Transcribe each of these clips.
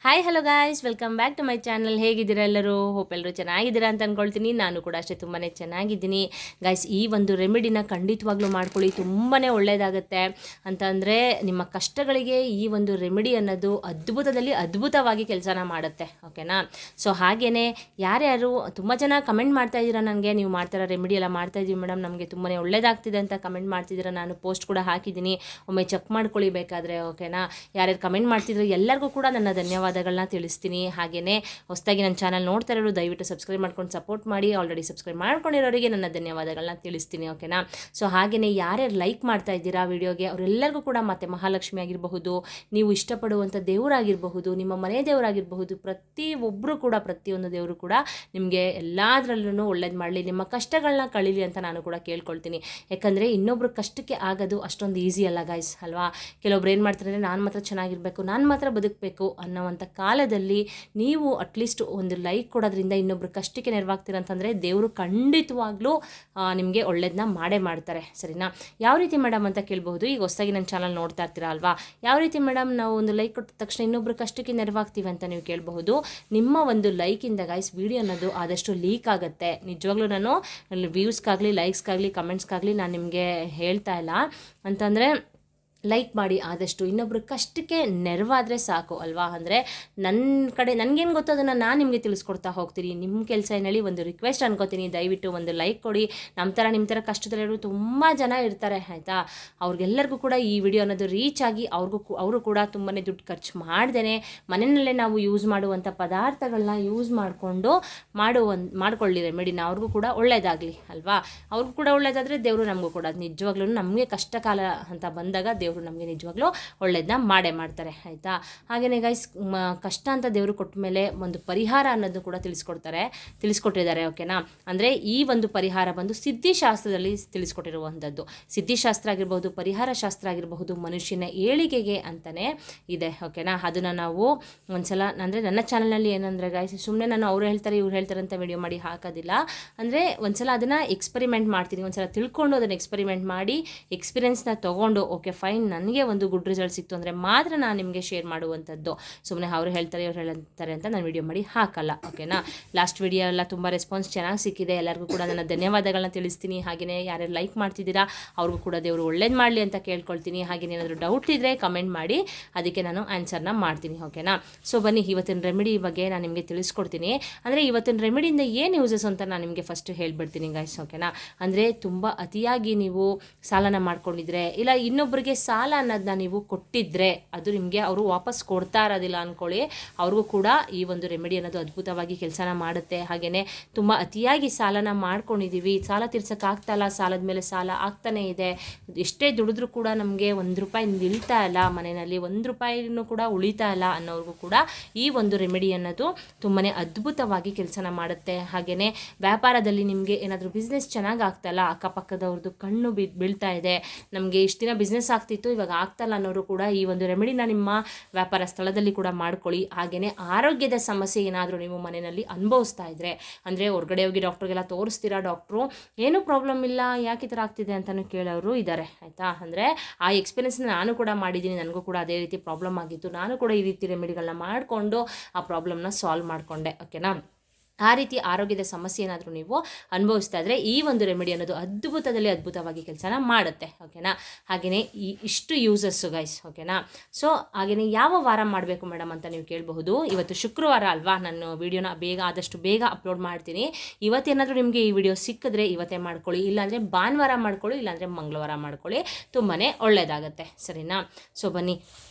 Hi hello guys, welcome back to my channel. ಹೇಗಿದ್ದೀರಾ ಎಲ್ಲರೂ? Hope ಎಲ್ಲರೂ ಚೆನ್ನಾಗಿದ್ದೀರಾ ಅಂತ ಅಂದ್ಕೊಳ್ತೀನಿ. ನಾನು ಕೂಡ ಅಷ್ಟೇ ತುಂಬಾ ಚೆನ್ನಾಗಿದ್ದೀನಿ ಗಾಯ್ಸ್. ಈ ಒಂದು ರೆಮಿಡಿನ ಖಂಡಿತವಾಗ್ಲೂ ಮಾಡ್ಕೊಳ್ಳಿ, ತುಂಬಾ ಒಳ್ಳೆಯದಾಗುತ್ತೆ. ಅಂತಂದರೆ ನಿಮ್ಮ ಕಷ್ಟಗಳಿಗೆ ಈ ಒಂದು ರೆಮಿಡಿ ಅನ್ನೋದು ಅದ್ಭುತವಾಗಿ ಕೆಲಸನ ಮಾಡುತ್ತೆ. ಓಕೆನಾ? ಸೊ ಹಾಗೆಯೇ ಯಾರ್ಯಾರು ತುಂಬ ಜನ ಕಮೆಂಟ್ ಮಾಡ್ತಾ ಇದ್ದೀರಾ ನನಗೆ, ನೀವು ಮಾಡ್ತಾರ ರೆಮಿಡಿ ಎಲ್ಲ ಮಾಡ್ತಾಯಿದ್ದೀವಿ ಮೇಡಮ್, ನಮಗೆ ತುಂಬಾ ಒಳ್ಳೆಯದಾಗ್ತಿದೆ ಅಂತ ಕಮೆಂಟ್ ಮಾಡ್ತಿದ್ದೀರಾ. ನಾನು ಪೋಸ್ಟ್ ಕೂಡ ಹಾಕಿದ್ದೀನಿ, ಒಮ್ಮೆ ಚೆಕ್ ಮಾಡ್ಕೊಳ್ಳಿ ಬೇಕಾದರೆ. ಓಕೆನಾ? ಯಾರ್ಯಾರು ಕಮೆಂಟ್ ಮಾಡ್ತಿದ್ರು ಎಲ್ಲರಿಗೂ ಕೂಡ ನನ್ನ ಧನ್ಯವಾದಗಳನ್ನ ತಿಳಿಸ್ತೀನಿ. ಹಾಗೆಯೇ ಹೊಸದಾಗಿ ನನ್ನ ಚಾನಲ್ ನೋಡ್ತಾ ಇರೋರು ದಯವಿಟ್ಟು ಸಬ್ಸ್ಕ್ರೈಬ್ ಮಾಡ್ಕೊಂಡು ಸಪೋರ್ಟ್ ಮಾಡಿ. ಆಲ್ರೆಡಿ ಸಬ್ಸ್ಕ್ರೈಬ್ ಮಾಡ್ಕೊಂಡಿರೋರಿಗೆ ನನ್ನ ಧನ್ಯವಾದಗಳನ್ನ ತಿಳಿಸ್ತೀನಿ. ಓಕೆನಾ? ಸೊ ಹಾಗೆಯೇ ಯಾರ್ಯಾರು ಲೈಕ್ ಮಾಡ್ತಾ ಇದ್ದೀರಾ ವಿಡಿಯೋಗೆ ಅವರೆಲ್ಲರಿಗೂ ಕೂಡ, ಮತ್ತು ಮಹಾಲಕ್ಷ್ಮಿ ಆಗಿರಬಹುದು, ನೀವು ಇಷ್ಟಪಡುವಂಥ ದೇವರಾಗಿರಬಹುದು, ನಿಮ್ಮ ಮನೆ ದೇವರಾಗಿರಬಹುದು, ಪ್ರತಿಯೊಬ್ಬರು ಕೂಡ, ಪ್ರತಿಯೊಂದು ದೇವರು ಕೂಡ ನಿಮಗೆ ಎಲ್ಲದರಲ್ಲೂ ಒಳ್ಳೇದು ಮಾಡಲಿ, ನಿಮ್ಮ ಕಷ್ಟಗಳನ್ನ ಕಳೀಲಿ ಅಂತ ನಾನು ಕೂಡ ಕೇಳ್ಕೊಳ್ತೀನಿ. ಯಾಕಂದರೆ ಇನ್ನೊಬ್ರು ಕಷ್ಟಕ್ಕೆ ಆಗೋದು ಅಷ್ಟೊಂದು ಈಸಿ ಅಲ್ಲ ಗಾಯ್ಸ್, ಅಲ್ವಾ? ಕೆಲವೊಬ್ರು ಏನು ಮಾಡ್ತಾರೆ ಅಂದರೆ, ನಾನು ಮಾತ್ರ ಚೆನ್ನಾಗಿರಬೇಕು, ನಾನು ಮಾತ್ರ ಬದುಕಬೇಕು ಅನ್ನೋವಂಥ ಕಾಲದಲ್ಲಿ ನೀವು ಅಟ್ಲೀಸ್ಟ್ ಒಂದು ಲೈಕ್ ಕೊಡೋದ್ರಿಂದ ಇನ್ನೊಬ್ರು ಕಷ್ಟಕ್ಕೆ ನೆರವಾಗ್ತೀರ ಅಂತಂದರೆ ದೇವರು ಖಂಡಿತವಾಗ್ಲೂ ನಿಮಗೆ ಒಳ್ಳೇದನ್ನ ಮಾಡೇ ಮಾಡ್ತಾರೆ. ಸರಿನಾ? ಯಾವ ರೀತಿ ಮೇಡಮ್ ಅಂತ ಕೇಳಬಹುದು. ಈಗ ಹೊಸದಾಗಿ ನನ್ನ ಚಾನಲ್ ನೋಡ್ತಾ ಇರ್ತೀರಾ ಅಲ್ವಾ? ಯಾವ ರೀತಿ ಮೇಡಮ್ ನಾವು ಒಂದು ಲೈಕ್ ಕೊಟ್ಟ ತಕ್ಷಣ ಇನ್ನೊಬ್ರು ಕಷ್ಟಕ್ಕೆ ನೆರವಾಗ್ತೀವಿ ಅಂತ ನೀವು ಕೇಳಬಹುದು. ನಿಮ್ಮ ಒಂದು ಲೈಕಿಂದ ಗೈಸ್ ವಿಡಿಯೋ ಅನ್ನೋದು ಆದಷ್ಟು ಲೀಕ್ ಆಗುತ್ತೆ. ನಿಜವಾಗ್ಲೂ ನಾನು ವ್ಯೂಸ್ಗಾಗಲಿ, ಲೈಕ್ಸ್ಗಾಗಲಿ, ಕಮೆಂಟ್ಸ್ಗಾಗಲಿ ನಾನು ನಿಮಗೆ ಹೇಳ್ತಾ ಇಲ್ಲ. ಅಂತಂದರೆ ಲೈಕ್ ಮಾಡಿ, ಆದಷ್ಟು ಇನ್ನೊಬ್ರು ಕಷ್ಟಕ್ಕೆ ನೆರವಾದರೆ ಸಾಕು ಅಲ್ವಾ? ಅಂದರೆ ನನ್ನ ಕಡೆ ನನಗೇನು ಗೊತ್ತೋ ಅದನ್ನು ನಾನು ನಿಮಗೆ ತಿಳಿಸ್ಕೊಡ್ತಾ ಹೋಗ್ತೀನಿ. ನಿಮ್ಮ ಕೆಲಸ ಏನೇಳಿ ಒಂದು ರಿಕ್ವೆಸ್ಟ್ ಅನ್ಕೋತೀನಿ, ದಯವಿಟ್ಟು ಒಂದು ಲೈಕ್ ಕೊಡಿ. ನಿಮ್ಮ ಥರ ಕಷ್ಟದಲ್ಲಿರೋ ತುಂಬ ಜನ ಇರ್ತಾರೆ, ಆಯಿತಾ? ಅವ್ರಿಗೆಲ್ಲರಿಗೂ ಕೂಡ ಈ ವಿಡಿಯೋ ಅನ್ನೋದು ರೀಚ್ ಆಗಿ ಅವರು ಕೂಡ ತುಂಬಾ ದುಡ್ಡು ಖರ್ಚು ಮಾಡ್ದೇ ಮನೆಯಲ್ಲೇ ನಾವು ಯೂಸ್ ಮಾಡುವಂಥ ಪದಾರ್ಥಗಳನ್ನ ಯೂಸ್ ಮಾಡಿಕೊಂಡು ಮಾಡ್ಕೊಳ್ಳಿ ರೆಮಿಡಿನ. ಅವ್ರಿಗೂ ಕೂಡ ಒಳ್ಳೆಯದಾಗಲಿ ಅಲ್ವಾ? ಅವ್ರಿಗೂ ಕೂಡ ಒಳ್ಳೆಯದಾದರೆ ದೇವರು ನಮಗೂ ಕೂಡ, ನಿಜವಾಗ್ಲೂ ನಮಗೆ ಕಷ್ಟ ಕಾಲ ಅಂತ ಬಂದಾಗ ದೇವರು ನಮಗೆ ನಿಜವಾಗ್ಲೂ ಒಳ್ಳೇದನ್ನ ಮಾಡೇ ಮಾಡ್ತಾರೆ, ಆಯಿತಾ? ಹಾಗೆಯೇ ಗೈಸ್, ಕಷ್ಟ ಅಂತ ದೇವರು ಕೊಟ್ಟ ಮೇಲೆ ಒಂದು ಪರಿಹಾರ ಅನ್ನೋದು ಕೂಡ ತಿಳಿಸ್ಕೊಟ್ಟಿದ್ದಾರೆ. ಓಕೆನಾ? ಅಂದರೆ ಈ ಒಂದು ಪರಿಹಾರ ಬಂದು ಸಿದ್ಧಿಶಾಸ್ತ್ರದಲ್ಲಿ ತಿಳಿಸ್ಕೊಟ್ಟಿರುವಂಥದ್ದು. ಸಿದ್ಧಿಶಾಸ್ತ್ರ ಆಗಿರ್ಬೋದು, ಪರಿಹಾರ ಶಾಸ್ತ್ರ ಆಗಿರಬಹುದು, ಮನುಷ್ಯನ ಏಳಿಗೆಗೆ ಅಂತಲೇ ಇದೆ. ಓಕೆನಾ? ಅದನ್ನು ನಾವು ಒಂದ್ಸಲ, ಅಂದರೆ ನನ್ನ ಚಾನಲ್ನಲ್ಲಿ ಏನಂದರೆ ಗೈಸ್, ಸುಮ್ಮನೆ ನಾನು ಅವ್ರು ಹೇಳ್ತಾರೆ ಇವ್ರು ಹೇಳ್ತಾರೆ ಅಂತ ವಿಡಿಯೋ ಮಾಡಿ ಹಾಕೋದಿಲ್ಲ. ಅಂದರೆ ಒಂದ್ಸಲ ಅದನ್ನು ಎಕ್ಸ್ಪೆರಿಮೆಂಟ್ ಮಾಡ್ತೀನಿ, ಒಂದ್ಸಲ ತಿಳ್ಕೊಂಡು ಅದನ್ನು ಎಕ್ಸ್ಪೆರಿಮೆಂಟ್ ಮಾಡಿ ಎಕ್ಸ್ಪೀರಿಯೆನ್ಸ್ನ ತೊಗೊಂಡು, ಓಕೆ ಫೈನ್, ನನಗೆ ಒಂದು ಗುಡ್ ರಿಸಲ್ಟ್ ಸಿಕ್ತು ಅಂದರೆ ಮಾತ್ರ ನಾನು ನಿಮಗೆ ಶೇರ್ ಮಾಡುವಂಥದ್ದು. ಸುಮ್ಮನೆ ಅವರು ಹೇಳ್ತಾರೆ ಇವ್ರು ಹೇಳ್ತಾರೆ ಅಂತ ನಾನು ವಿಡಿಯೋ ಮಾಡಿ ಹಾಕಲ್ಲ. ಓಕೆನಾ? ಲಾಸ್ಟ್ ವಿಡಿಯೋ ಎಲ್ಲ ತುಂಬ ರೆಸ್ಪಾನ್ಸ್ ಚೆನ್ನಾಗಿ ಸಿಕ್ಕಿದೆ. ಎಲ್ಲರಿಗೂ ಕೂಡ ನನ್ನ ಧನ್ಯವಾದಗಳನ್ನ ತಿಳಿಸ್ತೀನಿ. ಹಾಗೆಯೇ ಯಾರ್ಯಾರು ಲೈಕ್ ಮಾಡ್ತಿದ್ದೀರಾ ಅವ್ರಿಗೂ ಕೂಡ ದೇವರು ಒಳ್ಳೇದು ಮಾಡಲಿ ಅಂತ ಕೇಳ್ಕೊಳ್ತೀನಿ. ಹಾಗೆಯೇ ಏನಾದರೂ ಡೌಟ್ ಇದ್ದರೆ ಕಮೆಂಟ್ ಮಾಡಿ, ಅದಕ್ಕೆ ನಾನು ಆನ್ಸರ್ನ ಮಾಡ್ತೀನಿ. ಓಕೆನಾ? ಸೊ ಬನ್ನಿ, ಇವತ್ತಿನ ರೆಮಿಡಿ ಬಗ್ಗೆ ನಾನು ನಿಮಗೆ ತಿಳಿಸ್ಕೊಡ್ತೀನಿ. ಅಂದರೆ ಇವತ್ತಿನ ರೆಮಿಡಿಯಿಂದ ಏನು ಯೂಸಸ್ ಅಂತ ನಾನು ನಿಮಗೆ ಫಸ್ಟ್ ಹೇಳ್ಬಿಡ್ತೀನಿ ಗೈಸ್. ಓಕೆನಾ? ಅಂದರೆ ತುಂಬ ಅತಿಯಾಗಿ ನೀವು ಸಾಲನ ಮಾಡ್ಕೊಂಡಿದ್ರೆ, ಇಲ್ಲ ಇನ್ನೊಬ್ಬರಿಗೆ ಸಾಲ ಅನ್ನೋದನ್ನ ನೀವು ಕೊಟ್ಟಿದ್ರೆ ಅದು ನಿಮಗೆ ಅವರು ವಾಪಸ್ ಕೊಡ್ತಾ ಇರೋದಿಲ್ಲ ಅಂದ್ಕೊಳ್ಳಿ, ಅವ್ರಿಗೂ ಕೂಡ ಈ ಒಂದು ರೆಮಿಡಿ ಅನ್ನೋದು ಅದ್ಭುತವಾಗಿ ಕೆಲಸನ ಮಾಡುತ್ತೆ. ಹಾಗೆಯೇ ತುಂಬ ಅತಿಯಾಗಿ ಸಾಲನ ಮಾಡ್ಕೊಂಡಿದ್ದೀವಿ, ಸಾಲ ತೀರ್ಸೋಕ್ಕಾಗ್ತಾಯಿಲ್ಲ, ಸಾಲದ ಮೇಲೆ ಸಾಲ ಆಗ್ತಾನೇ ಇದೆ, ಎಷ್ಟೇ ದುಡಿದ್ರೂ ಕೂಡ ನಮಗೆ ₹1 ನಿಲ್ತಾ ಇಲ್ಲ, ಮನೆಯಲ್ಲಿ ₹1 ಕೂಡ ಉಳಿತಾ ಇಲ್ಲ ಅನ್ನೋರಿಗೂ ಕೂಡ ಈ ಒಂದು ರೆಮಿಡಿ ಅನ್ನೋದು ತುಂಬಾ ಅದ್ಭುತವಾಗಿ ಕೆಲಸನ ಮಾಡುತ್ತೆ. ಹಾಗೆಯೇ ವ್ಯಾಪಾರದಲ್ಲಿ ನಿಮಗೆ ಏನಾದರೂ ಬಿಸ್ನೆಸ್ ಚೆನ್ನಾಗಿ ಆಗ್ತಾಯಿಲ್ಲ, ಅಕ್ಕಪಕ್ಕದವ್ರದ್ದು ಕಣ್ಣು ಬೀಳ್ತಾ ಇದೆ, ನಮಗೆ ಇಷ್ಟು ದಿನ ಬಿಸ್ನೆಸ್ ಆಗ್ತಿತ್ತು ಇವಾಗ ಆಗ್ತಾಯಿಲ್ಲ ಅನ್ನೋರು ಕೂಡ ಈ ಒಂದು ರೆಮಿಡಿನ ನಿಮ್ಮ ವ್ಯಾಪಾರ ಸ್ಥಳದಲ್ಲಿ ಕೂಡ ಮಾಡ್ಕೊಳ್ಳಿ. ಹಾಗೆಯೇ ಆರೋಗ್ಯದ ಸಮಸ್ಯೆ ಏನಾದರೂ ನೀವು ಮನೆಯಲ್ಲಿ ಅನುಭವಿಸ್ತಾ ಇದ್ದರೆ, ಅಂದರೆ ಹೊರಗಡೆ ಹೋಗಿ ಡಾಕ್ಟ್ರಿಗೆಲ್ಲ ತೋರಿಸ್ತೀರಾ, ಡಾಕ್ಟ್ರು ಏನೂ ಪ್ರಾಬ್ಲಮ್ ಇಲ್ಲ, ಯಾಕೆ ಈ ಥರ ಆಗ್ತಿದೆ ಅಂತಲೂ ಕೇಳೋರು ಇದ್ದಾರೆ, ಆಯಿತಾ? ಅಂದರೆ ಆ ಎಕ್ಸ್ಪೀರಿಯೆನ್ಸ್ನ ನಾನು ಕೂಡ ಮಾಡಿದ್ದೀನಿ, ನನಗೂ ಕೂಡ ಅದೇ ರೀತಿ ಪ್ರಾಬ್ಲಮ್ ಆಗಿತ್ತು. ನಾನು ಕೂಡ ಈ ರೀತಿ ರೆಮಿಡಿಗಳನ್ನ ಮಾಡಿಕೊಂಡು ಆ ಪ್ರಾಬ್ಲಮ್ನ ಸಾಲ್ವ್ ಮಾಡಿಕೊಂಡೆ. ಓಕೆನಾ? ಆ ರೀತಿ ಆರೋಗ್ಯದ ಸಮಸ್ಯೆ ಏನಾದರೂ ನೀವು ಅನುಭವಿಸ್ತಾ ಇದ್ದರೆ ಈ ಒಂದು ರೆಮಿಡಿ ಅನ್ನೋದು ಅದ್ಭುತವಾಗಿ ಕೆಲಸನ ಮಾಡುತ್ತೆ. ಓಕೆನಾ? ಹಾಗೆಯೇ ಇಷ್ಟು ಯೂಸಸ್ಸು ಗೈಸ್. ಓಕೆನಾ? ಸೊ ಹಾಗೆಯೇ ಯಾವ ವಾರ ಮಾಡಬೇಕು ಮೇಡಮ್ ಅಂತ ನೀವು ಕೇಳಬಹುದು. ಇವತ್ತು ಶುಕ್ರವಾರ ಅಲ್ವಾ, ನಾನು ವಿಡಿಯೋನ ಆದಷ್ಟು ಬೇಗ ಅಪ್ಲೋಡ್ ಮಾಡ್ತೀನಿ. ಇವತ್ತೇನಾದರೂ ನಿಮಗೆ ಈ ವಿಡಿಯೋ ಸಿಕ್ಕಿದ್ರೆ ಇವತ್ತೇ ಮಾಡ್ಕೊಳ್ಳಿ, ಇಲ್ಲಾಂದರೆ ಭಾನುವಾರ ಮಾಡ್ಕೊಳ್ಳಿ, ಇಲ್ಲಾಂದರೆ ಮಂಗಳವಾರ ಮಾಡ್ಕೊಳ್ಳಿ, ತುಂಬಾ ಒಳ್ಳೆಯದಾಗುತ್ತೆ. ಸರಿನಾ? ಸೊ ಬನ್ನಿ,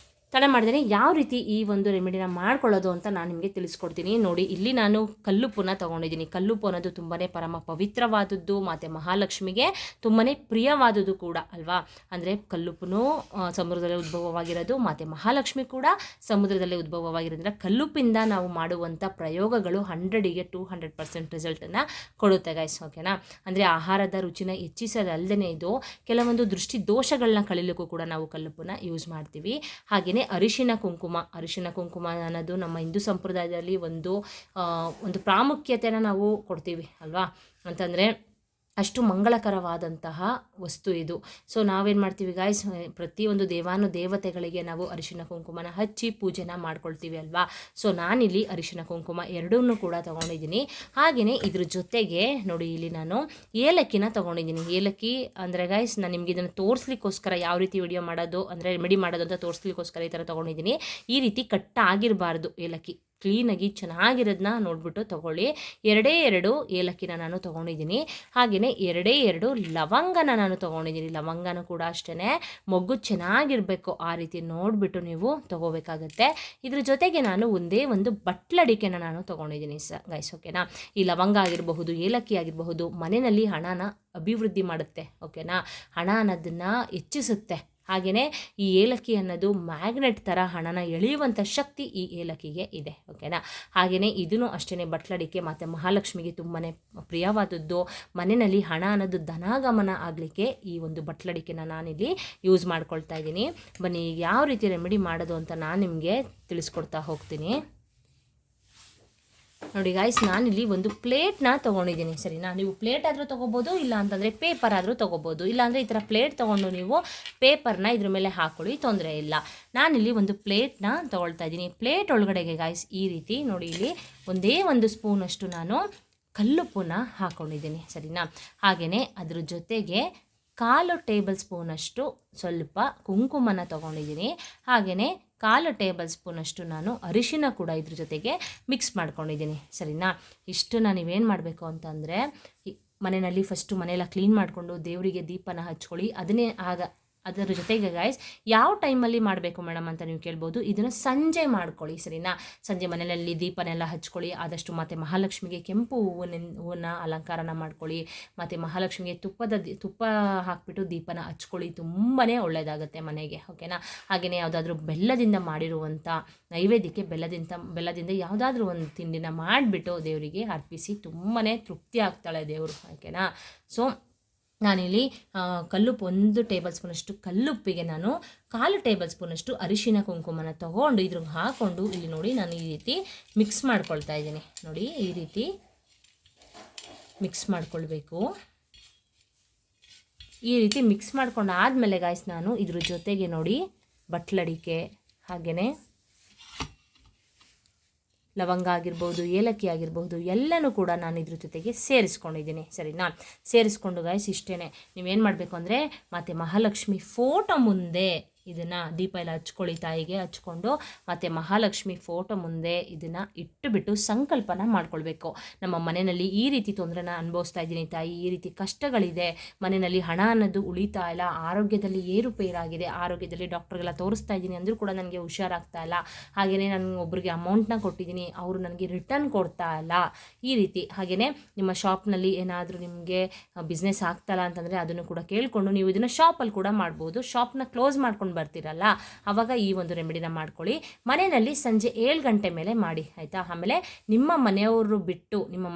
ತಡ ಮಾಡಿದ್ರೆ ಯಾವ ರೀತಿ ಈ ಒಂದು ರೆಮಿಡಿನ ಮಾಡ್ಕೊಳ್ಳೋದು ಅಂತ ನಾನು ನಿಮಗೆ ತಿಳಿಸ್ಕೊಡ್ತೀನಿ. ನೋಡಿ, ಇಲ್ಲಿ ನಾನು ಕಲ್ಲುಪ್ಪನ್ನ ತೊಗೊಂಡಿದ್ದೀನಿ. ಕಲ್ಲುಪ್ಪು ಅನ್ನೋದು ತುಂಬಾ ಪರಮ ಪವಿತ್ರವಾದದ್ದು, ಮತ್ತು ಮಹಾಲಕ್ಷ್ಮಿಗೆ ತುಂಬಾ ಪ್ರಿಯವಾದದ್ದು ಕೂಡ ಅಲ್ವಾ? ಅಂದರೆ ಕಲ್ಲುಪ್ಪು ಸಮುದ್ರದಲ್ಲೇ ಉದ್ಭವವಾಗಿರೋದು, ಮತ್ತು ಮಹಾಲಕ್ಷ್ಮಿ ಕೂಡ ಸಮುದ್ರದಲ್ಲೇ ಉದ್ಭವವಾಗಿರೋದ್ರಿಂದ ಕಲ್ಲುಪ್ಪಿಂದ ನಾವು ಮಾಡುವಂಥ ಪ್ರಯೋಗಗಳು 100ಗೆ 200% ರಿಸಲ್ಟನ್ನು ಕೊಡುತ್ತೆ ಗೈಸ್. ಓಕೆನಾ? ಅಂದರೆ ಆಹಾರದ ರುಚಿನ ಹೆಚ್ಚಿಸೋದಲ್ಲದೆ ಇದು ಕೆಲವೊಂದು ದೃಷ್ಟಿ ದೋಷಗಳನ್ನ ಕಳೀಲಿಕ್ಕೂ ಕೂಡ ನಾವು ಕಲ್ಲುಪ್ಪನ್ನ ಯೂಸ್ ಮಾಡ್ತೀವಿ. ಹಾಗೆಯೇ ಅರಿಶಿನ ಕುಂಕುಮ ಅನ್ನೋದು ನಮ್ಮ ಹಿಂದೂ ಸಂಪ್ರದಾಯದಲ್ಲಿ ಒಂದು ಪ್ರಾಮುಖ್ಯತೆಯನ್ನು ನಾವು ಕೊಡ್ತೀವಿ ಅಲ್ವಾ? ಅಂತಂದರೆ ಅಷ್ಟು ಮಂಗಳಕರವಾದಂತಹ ವಸ್ತು ಇದು. ಸೊ ನಾವೇನು ಮಾಡ್ತೀವಿ ಗಾಯ್ಸ್, ಪ್ರತಿಯೊಂದು ದೇವತೆಗಳಿಗೆ ನಾವು ಅರಿಶಿನ ಕುಂಕುಮನ ಹಚ್ಚಿ ಪೂಜೆನ ಮಾಡ್ಕೊಳ್ತೀವಿ ಅಲ್ವಾ. ಸೊ ನಾನಿಲ್ಲಿ ಅರಿಶಿನ ಕುಂಕುಮ ಎರಡನ್ನೂ ಕೂಡ ತೊಗೊಂಡಿದ್ದೀನಿ. ಹಾಗೆಯೇ ಇದ್ರ ಜೊತೆಗೆ ನೋಡಿ, ಇಲ್ಲಿ ನಾನು ಏಲಕ್ಕಿನ ತೊಗೊಂಡಿದ್ದೀನಿ. ಏಲಕ್ಕಿ ಅಂದರೆ ಗಾಯ್ಸ್, ನಾನು ನಿಮ್ಗೆ ಇದನ್ನು ತೋರಿಸ್ಲಿಕ್ಕೋಸ್ಕರ ಯಾವ ರೀತಿ ವಿಡಿಯೋ ಮಾಡೋದು ಅಂದರೆ ರೆಮಿಡಿ ಮಾಡೋದು ಅಂತ ತೋರಿಸ್ಲಿಕ್ಕೋಸ್ಕರ ಈ ಥರ ತೊಗೊಂಡಿದ್ದೀನಿ. ಈ ರೀತಿ ಕಟ್ಟಾಗಿರಬಾರ್ದು ಏಲಕ್ಕಿ, ಕ್ಲೀನಾಗಿ ಚೆನ್ನಾಗಿರೋದನ್ನ ನೋಡಿಬಿಟ್ಟು ತೊಗೊಳ್ಳಿ. 2 ಏಲಕ್ಕಿನ ನಾನು ತೊಗೊಂಡಿದ್ದೀನಿ. ಹಾಗೆಯೇ 2 ಲವಂಗನ ನಾನು ತೊಗೊಂಡಿದ್ದೀನಿ. ಲವಂಗನೂ ಕೂಡ ಅಷ್ಟೇ ಮೊಗ್ಗು ಚೆನ್ನಾಗಿರಬೇಕು, ಆ ರೀತಿ ನೋಡಿಬಿಟ್ಟು ನೀವು ತೊಗೋಬೇಕಾಗತ್ತೆ. ಇದ್ರ ಜೊತೆಗೆ ನಾನು ಒಂದೇ ಒಂದು ಬಟ್ಲಡಿಕೆನ ನಾನು ತೊಗೊಂಡಿದ್ದೀನಿ ಗೈಸ್, ಓಕೆನಾ. ಈ ಲವಂಗ ಆಗಿರಬಹುದು, ಏಲಕ್ಕಿ ಆಗಿರಬಹುದು, ಮನೆಯಲ್ಲಿ ಹಣನ ಅಭಿವೃದ್ಧಿ ಮಾಡುತ್ತೆ, ಓಕೆನಾ. ಹಣ ಅನ್ನೋದನ್ನು ಹೆಚ್ಚಿಸುತ್ತೆ. ಹಾಗೆಯೇ ಈ ಏಲಕ್ಕಿ ಅನ್ನೋದು ಮ್ಯಾಗ್ನೆಟ್ ಥರ ಹಣನ ಎಳೆಯುವಂಥ ಶಕ್ತಿ ಈ ಏಲಕ್ಕಿಗೆ ಇದೆ, ಓಕೆನಾ. ಹಾಗೆಯೇ ಇದೂ ಅಷ್ಟೇ ಬಟ್ಲಡಿಕೆ ಮತ್ತು ಮಹಾಲಕ್ಷ್ಮಿಗೆ ತುಂಬಾ ಪ್ರಿಯವಾದದ್ದು. ಮನೆಯಲ್ಲಿ ಹಣ ಅನ್ನೋದು ಧನಾಗಮನ ಆಗಲಿಕ್ಕೆ ಈ ಒಂದು ಬಟ್ಲಡಿಕೆನ ನಾನಿಲ್ಲಿ ಯೂಸ್ ಮಾಡ್ಕೊಳ್ತಾ ಇದ್ದೀನಿ. ಬನ್ನಿ ಯಾವ ರೀತಿ ರೆಮಿಡಿ ಮಾಡೋದು ಅಂತ ನಾನು ನಿಮಗೆ ತಿಳಿಸ್ಕೊಡ್ತಾ ಹೋಗ್ತೀನಿ. ನೋಡಿ ಗಾಯ್ಸ್, ನಾನಿಲ್ಲಿ ಒಂದು ಪ್ಲೇಟ್ನ ತೊಗೊಂಡಿದ್ದೀನಿ, ಸರಿನಾ. ನೀವು ಪ್ಲೇಟ್ ಆದರೂ ತೊಗೋಬೋದು, ಇಲ್ಲ ಅಂತಂದರೆ ಪೇಪರ್ ಆದರೂ ತೊಗೋಬೋದು. ಇಲ್ಲಾಂದರೆ ಈ ಥರ ಪ್ಲೇಟ್ ತೊಗೊಂಡು ನೀವು ಪೇಪರ್ನ ಇದ್ರ ಮೇಲೆ ಹಾಕೊಳ್ಳಿ, ತೊಂದರೆ ಇಲ್ಲ. ನಾನಿಲ್ಲಿ ಒಂದು ಪ್ಲೇಟ್ನ ತೊಗೊಳ್ತಾ ಇದ್ದೀನಿ. ಪ್ಲೇಟ್ ಒಳಗಡೆಗೆ ಗಾಯ್ಸ್ ಈ ರೀತಿ ನೋಡಿ, ಇಲ್ಲಿ ಒಂದೇ ಒಂದು ಸ್ಪೂನಷ್ಟು ನಾನು ಕಲ್ಲುಪ್ಪನ್ನ ಹಾಕ್ಕೊಂಡಿದ್ದೀನಿ, ಸರಿನಾ. ಹಾಗೆಯೇ ಅದ್ರ ಜೊತೆಗೆ 1/4 ಟೇಬಲ್ ಸ್ಪೂನಷ್ಟು ಸ್ವಲ್ಪ ಕುಂಕುಮನ ತೊಗೊಂಡಿದ್ದೀನಿ. ಹಾಗೆಯೇ 1/4 ಟೇಬಲ್ ಸ್ಪೂನಷ್ಟು ನಾನು ಅರಿಶಿನ ಕೂಡ ಇದ್ರ ಜೊತೆಗೆ ಮಿಕ್ಸ್ ಮಾಡ್ಕೊಂಡಿದ್ದೀನಿ, ಸರಿನಾ. ಇಷ್ಟನ್ನು ನೀವೇನು ಮಾಡಬೇಕು ಅಂತಂದರೆ, ಮನೆಯಲ್ಲಿ ಫಸ್ಟು ಮನೆಯೆಲ್ಲ ಕ್ಲೀನ್ ಮಾಡಿಕೊಂಡು ದೇವರಿಗೆ ದೀಪನ ಹಚ್ಕೊಳ್ಳಿ. ಅದರ ಜೊತೆಗೆ ಗಾಯ್ಸ್, ಯಾವ ಟೈಮಲ್ಲಿ ಮಾಡಬೇಕು ಮೇಡಮ್ ಅಂತ ನೀವು ಕೇಳ್ಬೋದು. ಇದನ್ನು ಸಂಜೆ ಮಾಡ್ಕೊಳ್ಳಿ, ಸರಿನಾ. ಸಂಜೆ ಮನೆಯಲ್ಲಿ ದೀಪನೆಲ್ಲ ಹಚ್ಕೊಳ್ಳಿ ಆದಷ್ಟು. ಮತ್ತು ಮಹಾಲಕ್ಷ್ಮಿಗೆ ಕೆಂಪು ಹೂವನ್ನ ಅಲಂಕಾರನ ಮಾಡ್ಕೊಳ್ಳಿ. ಮತ್ತು ಮಹಾಲಕ್ಷ್ಮಿಗೆ ತುಪ್ಪ ಹಾಕಿಬಿಟ್ಟು ದೀಪನ ಹಚ್ಕೊಳ್ಳಿ, ತುಂಬಾ ಒಳ್ಳೆಯದಾಗುತ್ತೆ ಮನೆಗೆ, ಓಕೆನಾ. ಹಾಗೆಯೇ ಯಾವುದಾದ್ರೂ ಬೆಲ್ಲದಿಂದ ಮಾಡಿರುವಂಥ ನೈವೇದ್ಯಕ್ಕೆ ಬೆಲ್ಲದಿಂದ ಯಾವುದಾದ್ರೂ ಒಂದು ತಿಂಡಿನ ಮಾಡಿಬಿಟ್ಟು ದೇವರಿಗೆ ಅರ್ಪಿಸಿ, ತುಂಬಾ ತೃಪ್ತಿ ಆಗ್ತಾಳೆ ದೇವರು, ಓಕೆನಾ. ಸೊ ನಾನಿಲ್ಲಿ ಕಲ್ಲುಪ್ಪು 1 ಟೇಬಲ್ ಸ್ಪೂನಷ್ಟು ಕಲ್ಲುಪ್ಪಿಗೆ ನಾನು 1/4 ಟೇಬಲ್ ಸ್ಪೂನಷ್ಟು ಅರಿಶಿನ ಕುಂಕುಮನ ತೊಗೊಂಡು ಇದ್ರಿಗೆ ಹಾಕ್ಕೊಂಡು ಇಲ್ಲಿ ನೋಡಿ ನಾನು ಈ ರೀತಿ ಮಿಕ್ಸ್ ಮಾಡ್ಕೊಳ್ತಾ ಇದ್ದೀನಿ. ನೋಡಿ ಈ ರೀತಿ ಮಿಕ್ಸ್ ಮಾಡ್ಕೊಳ್ಬೇಕು. ಈ ರೀತಿ ಮಿಕ್ಸ್ ಮಾಡ್ಕೊಂಡು ಆದಮೇಲೆ ಗಾಯ್ಸ್, ನಾನು ಇದ್ರ ಜೊತೆಗೆ ನೋಡಿ ಬಟ್ಲಡಿಕೆ ಹಾಗೆಯೇ ಲವಂಗ ಆಗಿರ್ಬೋದು, ಏಲಕ್ಕಿ ಆಗಿರ್ಬೋದು, ಎಲ್ಲನೂ ಕೂಡ ನಾನು ಇದ್ರ ಜೊತೆಗೆ ಸೇರಿಸ್ಕೊಂಡಿದ್ದೀನಿ, ಸರಿನಾ. ಸೇರಿಸ್ಕೊಂಡು ಗಾಯ್ಸ್ ಇಷ್ಟೇ, ನೀವೇನು ಮಾಡಬೇಕು ಅಂದರೆ, ಮತ್ತು ಮಹಾಲಕ್ಷ್ಮಿ ಫೋಟೋ ಮುಂದೆ ಇದನ್ನು ದೀಪ ಎಲ್ಲ ಹಚ್ಕೊಳ್ಳಿ, ತಾಯಿಗೆ ಹಚ್ಕೊಂಡು ಮತ್ತು ಮಹಾಲಕ್ಷ್ಮಿ ಫೋಟೋ ಮುಂದೆ ಇದನ್ನು ಇಟ್ಟುಬಿಟ್ಟು ಸಂಕಲ್ಪನ ಮಾಡ್ಕೊಳ್ಬೇಕು. ನಮ್ಮ ಮನೆಯಲ್ಲಿ ಈ ರೀತಿ ತೊಂದರೆನ ಅನುಭವಿಸ್ತಾ ಇದ್ದೀನಿ ತಾಯಿ, ಈ ರೀತಿ ಕಷ್ಟಗಳಿದೆ, ಮನೆಯಲ್ಲಿ ಹಣ ಅನ್ನೋದು ಉಳಿತಾ ಇಲ್ಲ, ಆರೋಗ್ಯದಲ್ಲಿ ಏರುಪೇರಾಗಿದೆ, ಆರೋಗ್ಯದಲ್ಲಿ ಡಾಕ್ಟ್ರಿಗೆಲ್ಲ ತೋರಿಸ್ತಾ ಇದ್ದೀನಿ ಅಂದರೂ ಕೂಡ ನನಗೆ ಹುಷಾರಾಗ್ತಾ ಇಲ್ಲ. ಹಾಗೆಯೇ ನಾನು ಒಬ್ಬರಿಗೆ ಅಮೌಂಟ್ನ ಕೊಟ್ಟಿದ್ದೀನಿ, ಅವರು ನನಗೆ ರಿಟರ್ನ್ ಕೊಡ್ತಾ ಇಲ್ಲ, ಈ ರೀತಿ. ಹಾಗೆಯೇ ನಿಮ್ಮ ಶಾಪ್ನಲ್ಲಿ ಏನಾದರೂ ನಿಮಗೆ ಬಿಸ್ನೆಸ್ ಆಗ್ತಾಯಿಲ್ಲ ಅಂತಂದರೆ ಅದನ್ನು ಕೂಡ ಕೇಳಿಕೊಂಡು ನೀವು ಇದನ್ನು ಶಾಪಲ್ಲಿ ಕೂಡ ಮಾಡ್ಬೋದು. ಶಾಪ್ನ ಕ್ಲೋಸ್ ಮಾಡ್ಕೊಂಡು ಬರ್ತೀರಲ್ಲ, ಆವಾಗ ಈ ಒಂದು ರೆಮಿಡಿನ ಮಾಡ್ಕೊಳ್ಳಿ. ಮನೆಯಲ್ಲಿ ಸಂಜೆ 7 ಗಂಟೆ ಮೇಲೆ ಮಾಡಿ, ಆಯಿತಾ. ಆಮೇಲೆ ನಿಮ್ಮ ಮನೆಯವರು ಬಿಟ್ಟು, ನಿಮ್ಮ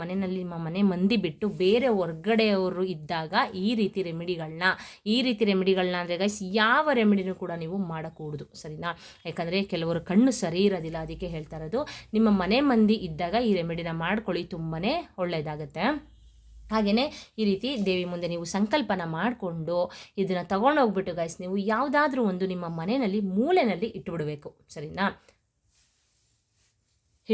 ಮನೆ ಮಂದಿ ಬಿಟ್ಟು ಬೇರೆ ಹೊರ್ಗಡೆಯವರು ಇದ್ದಾಗ ಈ ರೀತಿ ರೆಮಿಡಿಗಳನ್ನ ಅಂದರೆ ಗೈಸ್ ಯಾವ ರೆಮಿಡಿನೂ ಕೂಡ ನೀವು ಮಾಡಕೂಡದು, ಸರಿನಾ. ಯಾಕಂದರೆ ಕೆಲವರು ಕಣ್ಣು ಸರಿ ಇರೋದಿಲ್ಲ, ಅದಕ್ಕೆ ಹೇಳ್ತಾ ಇರೋದು. ನಿಮ್ಮ ಮನೆ ಮಂದಿ ಇದ್ದಾಗ ಈ ರೆಮಿಡಿನ ಮಾಡ್ಕೊಳ್ಳಿ, ತುಂಬಾ ಒಳ್ಳೆಯದಾಗುತ್ತೆ. ಹಾಗೆಯೇ ಈ ರೀತಿ ದೇವಿ ಮುಂದೆ ನೀವು ಸಂಕಲ್ಪನ ಮಾಡಿಕೊಂಡು ಇದನ್ನು ತೊಗೊಂಡೋಗ್ಬಿಟ್ಟು ಗೈಸ್ ನೀವು ಯಾವುದಾದ್ರೂ ಒಂದು ನಿಮ್ಮ ಮನೆಯಲ್ಲಿ ಮೂಲೆಯಲ್ಲಿ ಇಟ್ಟುಬಿಡಬೇಕು, ಸರಿನಾ.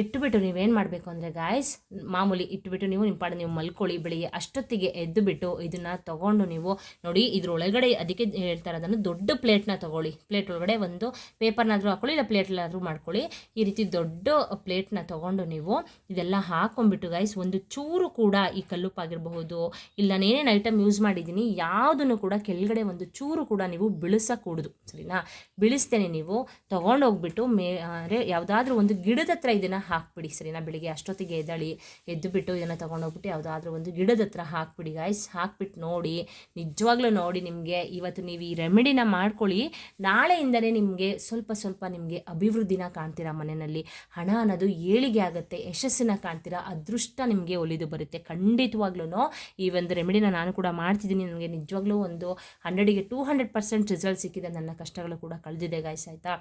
ಇಟ್ಟುಬಿಟ್ಟು ನೀವೇನು ಮಾಡಬೇಕು ಅಂದರೆ ಗಾಯ್ಸ್, ಮಾಮೂಲಿ ಇಟ್ಟುಬಿಟ್ಟು ನೀವು ನಿಮ್ಮ ಪಾಡು ನೀವು ಮಲ್ಕೊಳ್ಳಿ. ಬೆಳಿಗ್ಗೆ ಅಷ್ಟೊತ್ತಿಗೆ ಎದ್ದುಬಿಟ್ಟು ಇದನ್ನು ತೊಗೊಂಡು ನೀವು ನೋಡಿ ಇದ್ರೊಳಗಡೆ, ಅದಕ್ಕೆ ಹೇಳ್ತಾ ಇರೋದನ್ನು ದೊಡ್ಡ ಪ್ಲೇಟ್ನ ತೊಗೊಳ್ಳಿ. ಪ್ಲೇಟ್ ಒಳಗಡೆ ಒಂದು ಪೇಪರ್ನಾದರೂ ಹಾಕ್ಕೊಳ್ಳಿ, ಇಲ್ಲ ಪ್ಲೇಟ್ಲಾದರೂ ಮಾಡ್ಕೊಳ್ಳಿ. ಈ ರೀತಿ ದೊಡ್ಡ ಪ್ಲೇಟ್ನ ತೊಗೊಂಡು ನೀವು ಇದೆಲ್ಲ ಹಾಕ್ಕೊಂಡ್ಬಿಟ್ಟು ಗೈಸ್, ಒಂದು ಚೂರು ಕೂಡ ಈ ಕಲ್ಲುಪ್ಪಾಗಿರಬಹುದು, ಇಲ್ಲ ನಾನೇನೇನು ಐಟಮ್ ಯೂಸ್ ಮಾಡಿದ್ದೀನಿ ಯಾವುದನ್ನು ಕೂಡ ಕೆಳಗಡೆ ಒಂದು ಚೂರು ಕೂಡ ನೀವು ಬಿಳಿಸಕೂಡದು, ಸರಿನಾ. ಬಿಳಿಸ್ತೇನೆ ನೀವು ತೊಗೊಂಡೋಗ್ಬಿಟ್ಟು ಅಂದರೆ ಯಾವುದಾದ್ರೂ ಒಂದು ಗಿಡದ ಹತ್ರ ಇದನ್ನು ಹಾಕ್ಬಿಡಿ, ಸರಿನಾ. ಬೆಳಿಗ್ಗೆ ಅಷ್ಟೊತ್ತಿಗೆ ಎದ್ದುಬಿಟ್ಟು ಇದನ್ನು ತೊಗೊಂಡೋಗ್ಬಿಟ್ಟು ಯಾವುದಾದ್ರೂ ಒಂದು ಗಿಡದ ಹತ್ರ ಹಾಕ್ಬಿಡಿ ಗಾಯ್ಸ್. ಹಾಕ್ಬಿಟ್ಟು ನೋಡಿ, ನಿಜವಾಗ್ಲೂ ನೋಡಿ, ನಿಮಗೆ ಇವತ್ತು ನೀವು ಈ ರೆಮಿಡಿನ ಮಾಡ್ಕೊಳ್ಳಿ, ನಾಳೆಯಿಂದಲೇ ನಿಮಗೆ ಸ್ವಲ್ಪ ನಿಮಗೆ ಅಭಿವೃದ್ಧಿನ ಕಾಣ್ತೀರಾ. ಮನೆಯಲ್ಲಿ ಹಣ ಅನ್ನೋದು ಏಳಿಗೆ ಆಗುತ್ತೆ, ಯಶಸ್ಸನ್ನ ಕಾಣ್ತೀರಾ, ಅದೃಷ್ಟ ನಿಮಗೆ ಒಲಿದು ಬರುತ್ತೆ ಖಂಡಿತವಾಗ್ಲೂ. ಈ ಒಂದು ರೆಮಿಡಿನ ನಾನು ಕೂಡ ಮಾಡ್ತಿದ್ದೀನಿ, ನನಗೆ ನಿಜವಾಗ್ಲೂ ಒಂದು 100ಗೆ 200% ರಿಸಲ್ಟ್ ಸಿಕ್ಕಿದೆ. ನನ್ನ ಕಷ್ಟಗಳು ಕೂಡ ಕಳೆದಿದೆ ಗಾಯ್ಸ್, ಆಯಿತಾ.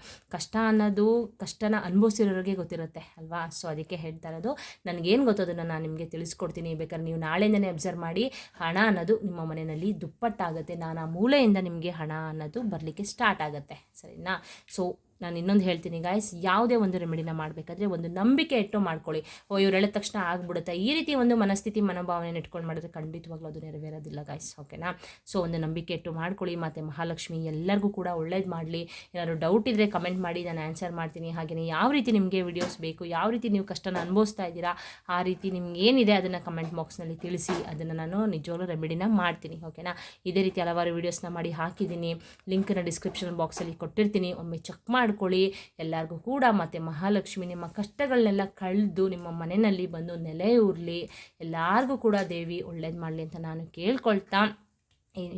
ಕಷ್ಟನ ಅನುಭವಿಸಿರೋರಿಗೆ ಗೊತ್ತಿರುತ್ತೆ ಅಲ್ವಾ. ಅಲ್ವಾ. ಸೊ ಅದಕ್ಕೆ ಹೇಳ್ತಾ ಇರೋದು, ನನಗೇನು ಗೊತ್ತೋದನ್ನು ನಾನು ನಿಮಗೆ ತಿಳಿಸ್ಕೊಡ್ತೀನಿ. ಬೇಕಾದ್ರೆ ನೀವು ನಾಳೆಯಿಂದನೇ ಅಬ್ಸರ್ವ್ ಮಾಡಿ, ಹಣ ಅನ್ನೋದು ನಿಮ್ಮ ಮನೆಯಲ್ಲಿ ದುಪ್ಪಟ್ಟಾಗುತ್ತೆ. ನಾನಾ ಮೂಲೆಯಿಂದ ನಿಮಗೆ ಹಣ ಅನ್ನೋದು ಬರಲಿಕ್ಕೆ ಸ್ಟಾರ್ಟ್ ಆಗುತ್ತೆ, ಸರಿನಾ. ಸೊ ನಾನು ಇನ್ನೊಂದು ಹೇಳ್ತೀನಿ ಗಾಯ್ಸ್, ಯಾವುದೇ ಒಂದು ರೆಮಿಡಿನ ಮಾಡಬೇಕಾದ್ರೆ ಒಂದು ನಂಬಿಕೆ ಇಟ್ಟು ಮಾಡ್ಕೊಳ್ಳಿ. ಇವ್ರು ಹೇಳಿದ ತಕ್ಷಣ ಆಗ್ಬಿಡುತ್ತೆ, ಈ ರೀತಿ ಒಂದು ಮನಸ್ಥಿತಿ ಮನೋಭಾವನೆಯನ್ನು ಇಟ್ಕೊಂಡು ಮಾಡಿದ್ರೆ ಖಂಡಿತವಾಗ್ಲೂ ಅದು ನೆರವೇರೋದಿಲ್ಲ ಗಾಯ್ಸ್, ಓಕೆನಾ. ಸೊ ಒಂದು ನಂಬಿಕೆ ಇಟ್ಟು ಮಾಡ್ಕೊಳ್ಳಿ. ಮತ್ತು ಮಹಾಲಕ್ಷ್ಮಿ ಎಲ್ಲರಿಗೂ ಕೂಡ ಒಳ್ಳೇದು ಮಾಡಲಿ. ಏನಾದ್ರು ಡೌಟ್ ಇದ್ದರೆ ಕಮೆಂಟ್ ಮಾಡಿ, ನಾನು ಆನ್ಸರ್ ಮಾಡ್ತೀನಿ. ಹಾಗೆಯೇ ಯಾವ ರೀತಿ ನಿಮಗೆ ವಿಡಿಯೋಸ್ ಬೇಕು, ಯಾವ ರೀತಿ ನೀವು ಕಷ್ಟನ ಅನುಭವಿಸ್ತಾ ಇದ್ದೀರಾ, ಆ ರೀತಿ ನಿಮ್ಗೆ ಏನಿದೆ ಅದನ್ನು ಕಮೆಂಟ್ ಬಾಕ್ಸ್ನಲ್ಲಿ ತಿಳಿಸಿ. ಅದನ್ನು ನಾನು ನಿಜವಾಗ್ಲೂ ರೆಮಿಡಿನ ಮಾಡ್ತೀನಿ, ಓಕೆನಾ. ಇದೇ ರೀತಿ ಹಲವಾರು ವೀಡಿಯೋಸ್ನ ಮಾಡಿ ಹಾಕಿದ್ದೀನಿ, ಲಿಂಕನ್ನು ಡಿಸ್ಕ್ರಿಪ್ಷನ್ ಬಾಕ್ಸಲ್ಲಿ ಕೊಟ್ಟಿರ್ತೀನಿ, ಒಮ್ಮೆ ಚೆಕ್ ಮಾಡ್ಕೊಳ್ಳಿ. ಎಲ್ಲರಿಗೂ ಕೂಡ ಮತ್ತು ಮಹಾಲಕ್ಷ್ಮಿ ನಿಮ್ಮ ಕಷ್ಟಗಳನ್ನೆಲ್ಲ ಕಳೆದು ನಿಮ್ಮ ಮನೆಯಲ್ಲಿ ಬಂದು ನೆಲೆಯೂರಲಿ. ಎಲ್ಲರಿಗೂ ಕೂಡ ದೇವಿ ಒಳ್ಳೇದು ಮಾಡಲಿ ಅಂತ ನಾನು ಕೇಳ್ಕೊಳ್ತಾ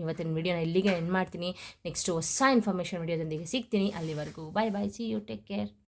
ಇವತ್ತಿನ ವಿಡಿಯೋನ ಇಲ್ಲಿಗೆ ಎಂಡ್ ಮಾಡ್ತೀನಿ. ನೆಕ್ಸ್ಟ್ ಹೊಸ ಇನ್ಫಾರ್ಮೇಷನ್ ವಿಡಿಯೋದೊಂದಿಗೆ ಸಿಗ್ತೀನಿ. ಅಲ್ಲಿವರೆಗೂ ಬಾಯ್ ಬಾಯ್, ಸಿ ಯು, ಟೇಕ್ ಕೇರ್.